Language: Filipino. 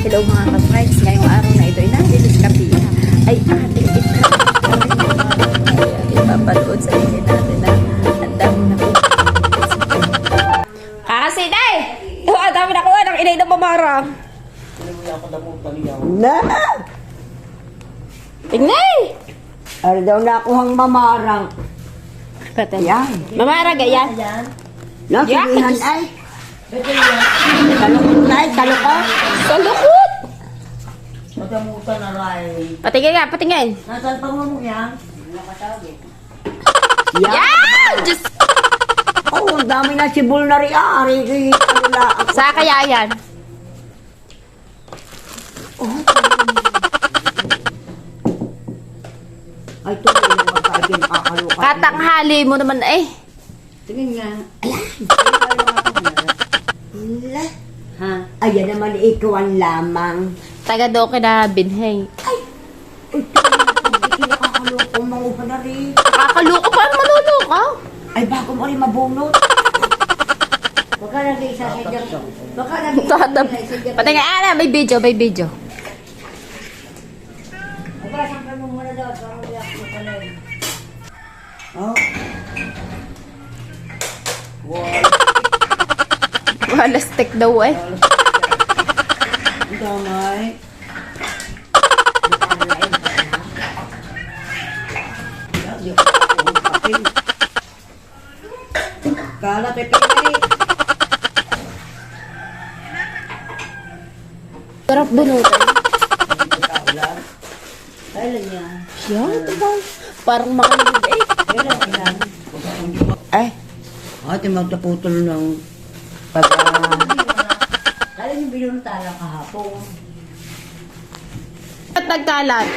Hello mga ka-friends, ngayong araw na ito ay nandiliskapi ay ating ipapanood sa inyo natin na ang dami na po. Kakasinay! Ito ang dami na kuha ng inay na mamarang. Na! Tingnan! Ano daw nakuhang mamarang? Yan. Mamarang yan. Nasigihan ay. Kalukot na ay, kalukot. Salukot! Matamutan na rin. Patingin nga, patingin. Nasaan pa mo yan? Yan! Diyos! Oh, ang dami na sibol na rin. Ano lang. Sa kaya yan? Ay, ito yung magkaibin kakalukat. Katanghali mo naman eh. Tingin nga. Ayan. Ha? Ayan naman, ikaw ang lamang. Taga do na binheng. Ito, hindi nakakaloko. Manguha na rin. Kakaluko pa ang manuluko. Ay, bago mo rin mabunot. Baka nag-isa sa dyan. Baka nag-isa sa dyan. Patingin, may video, may video. Baka saan mo muna daw. Parang uyak mo pala yun. Oh. Wow. Wala stick daw eh. Ang damay. Kala tayo pinay. Sarap bunutan. Kailan niya? Yan, diba? Parang makalibig eh. Kailan yan? Ay. Ate magtaputol ng pag... Kailan yung binunta lang kahapon? At nagkalat.